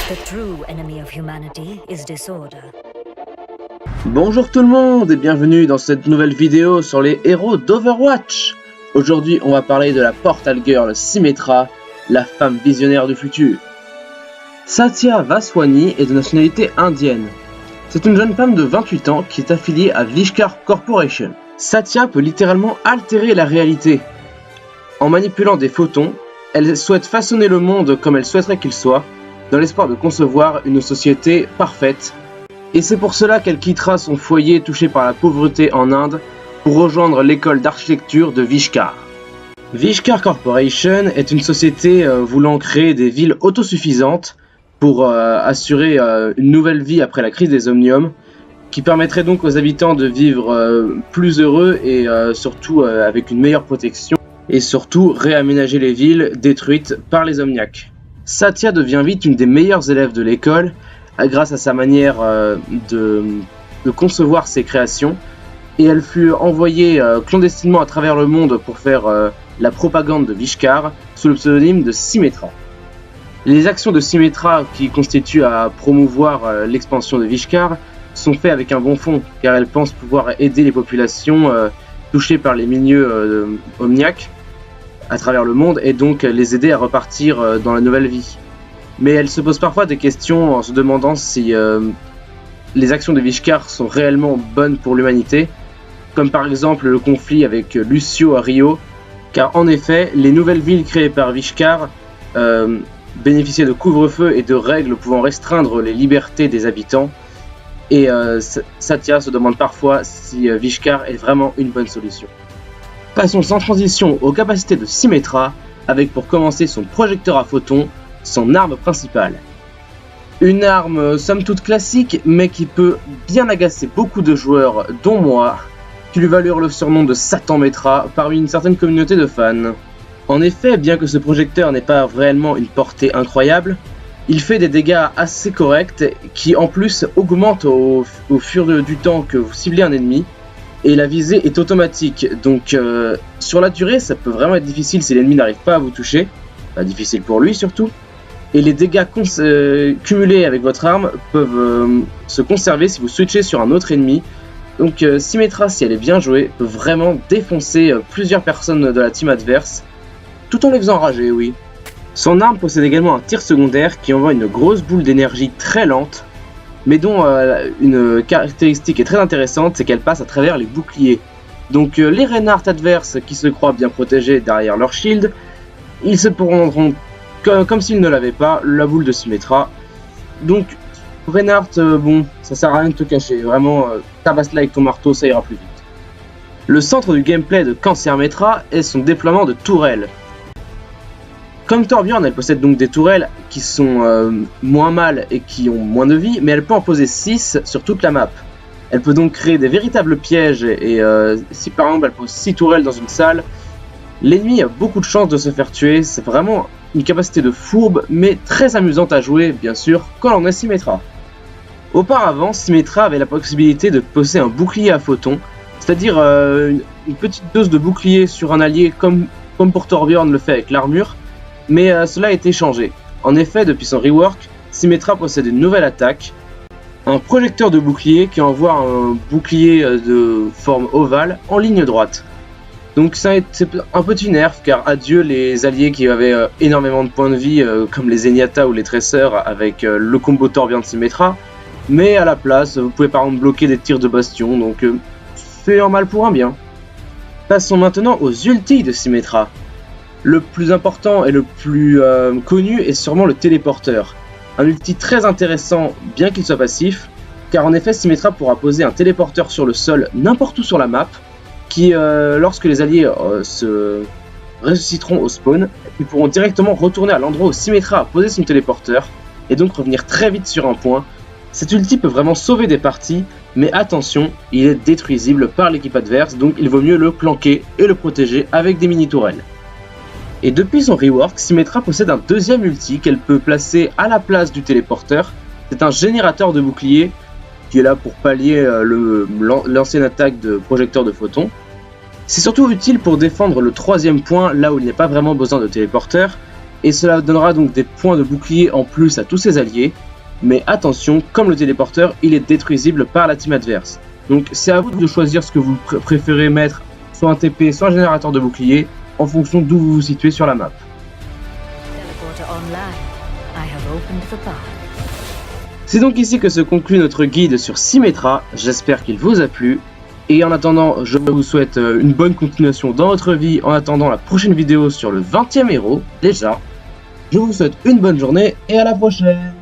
The true enemy of humanity is disorder. Bonjour tout le monde et bienvenue dans cette nouvelle vidéo sur les héros d'Overwatch. Aujourd'hui on va parler de la Portal Girl Symmetra, la femme visionnaire du futur. Satya Vaswani est de nationalité indienne. C'est une jeune femme de 28 ans qui est affiliée à Vishkar Corporation. Satya peut littéralement altérer la réalité. En manipulant des photons, elle souhaite façonner le monde comme elle souhaiterait qu'il soit, dans l'espoir de concevoir une société parfaite. Et c'est pour cela qu'elle quittera son foyer touché par la pauvreté en Inde pour rejoindre l'école d'architecture de Vishkar. Vishkar Corporation est une société voulant créer des villes autosuffisantes pour assurer une nouvelle vie après la crise des omniums, qui permettrait donc aux habitants de vivre plus heureux et surtout avec une meilleure protection, et surtout réaménager les villes détruites par les omniaques. Satya devient vite une des meilleures élèves de l'école grâce à sa manière de concevoir ses créations, et elle fut envoyée clandestinement à travers le monde pour faire la propagande de Vishkar sous le pseudonyme de Symmetra. Les actions de Symmetra qui constituent à promouvoir l'expansion de Vishkar sont faites avec un bon fond, car elle pense pouvoir aider les populations touchées par les milieux omniaques à travers le monde et donc les aider à repartir dans la nouvelle vie. Mais elle se pose parfois des questions en se demandant si les actions de Vishkar sont réellement bonnes pour l'humanité, comme par exemple le conflit avec Lucio à Rio, car en effet, les nouvelles villes créées par Vishkar bénéficiaient de couvre-feu et de règles pouvant restreindre les libertés des habitants, et Satya se demande parfois si Vishkar est vraiment une bonne solution. Passons sans transition aux capacités de Symmetra, avec pour commencer son projecteur à photons, son arme principale. Une arme somme toute classique, mais qui peut bien agacer beaucoup de joueurs, dont moi, qui lui valurent le surnom de Satan Metra parmi une certaine communauté de fans. En effet, bien que ce projecteur n'ait pas réellement une portée incroyable, il fait des dégâts assez corrects qui en plus augmentent au fur du temps que vous ciblez un ennemi, et la visée est automatique, donc sur la durée ça peut vraiment être difficile si l'ennemi n'arrive pas à vous toucher, pas difficile pour lui surtout, et les dégâts cumulés avec votre arme peuvent se conserver si vous switchez sur un autre ennemi. Donc Symmetra, si elle est bien jouée, peut vraiment défoncer plusieurs personnes de la team adverse, tout en les faisant rager, oui. Son arme possède également un tir secondaire qui envoie une grosse boule d'énergie très lente, mais dont une caractéristique est très intéressante, c'est qu'elle passe à travers les boucliers. Donc les Reinhardt adverses qui se croient bien protégés derrière leur shield, ils se prendront comme s'ils ne l'avaient pas, la boule de Symmetra. Donc Reinhardt, bon, ça sert à rien de te cacher, vraiment, tabasse-la avec ton marteau, ça ira plus vite. Le centre du gameplay de Cancer Metra est son déploiement de tourelles. Comme Torbjorn, elle possède donc des tourelles qui sont moins mal et qui ont moins de vie, mais elle peut en poser 6 sur toute la map. Elle peut donc créer des véritables pièges, et si par exemple elle pose 6 tourelles dans une salle, l'ennemi a beaucoup de chances de se faire tuer. C'est vraiment une capacité de fourbe, mais très amusante à jouer, bien sûr, quand on est Symmetra. Auparavant, Symmetra avait la possibilité de poser un bouclier à photons, c'est-à-dire une petite dose de bouclier sur un allié comme pour Torbjorn le fait avec l'armure, mais cela a été changé. En effet, depuis son rework, Symmetra possède une nouvelle attaque, un projecteur de bouclier qui envoie un bouclier de forme ovale en ligne droite. Donc c'est un petit nerf, car adieu les alliés qui avaient énormément de points de vie comme les Zenyatta ou les Tracer avec le combo Torbjorn Symmetra, mais à la place vous pouvez par exemple bloquer des tirs de bastion, donc c'est un mal pour un bien. Passons maintenant aux ultis de Symmetra. Le plus important et le plus connu est sûrement le téléporteur. Un ulti très intéressant bien qu'il soit passif, car en effet Symmetra pourra poser un téléporteur sur le sol n'importe où sur la map, qui lorsque les alliés se ressusciteront au spawn, ils pourront directement retourner à l'endroit où Symmetra a posé son téléporteur, et donc revenir très vite sur un point. Cet ulti peut vraiment sauver des parties, mais attention, il est détruisible par l'équipe adverse, donc il vaut mieux le planquer et le protéger avec des mini-tourelles. Et depuis son rework, Symmetra possède un deuxième ulti qu'elle peut placer à la place du téléporteur. C'est un générateur de bouclier qui est là pour pallier l'ancienne attaque de projecteur de photons. C'est surtout utile pour défendre le troisième point, là où il n'y a pas vraiment besoin de téléporteur, et cela donnera donc des points de bouclier en plus à tous ses alliés. Mais attention, comme le téléporteur, il est détruisible par la team adverse. Donc c'est à vous de choisir ce que vous préférez mettre, soit un TP, soit un générateur de bouclier, en fonction d'où vous vous situez sur la map. Teleporter online. I have opened the path. C'est donc ici que se conclut notre guide sur Symmetra, j'espère qu'il vous a plu. Et en attendant, je vous souhaite une bonne continuation dans votre vie, en attendant la prochaine vidéo sur le 20e héros, déjà. Je vous souhaite une bonne journée et à la prochaine.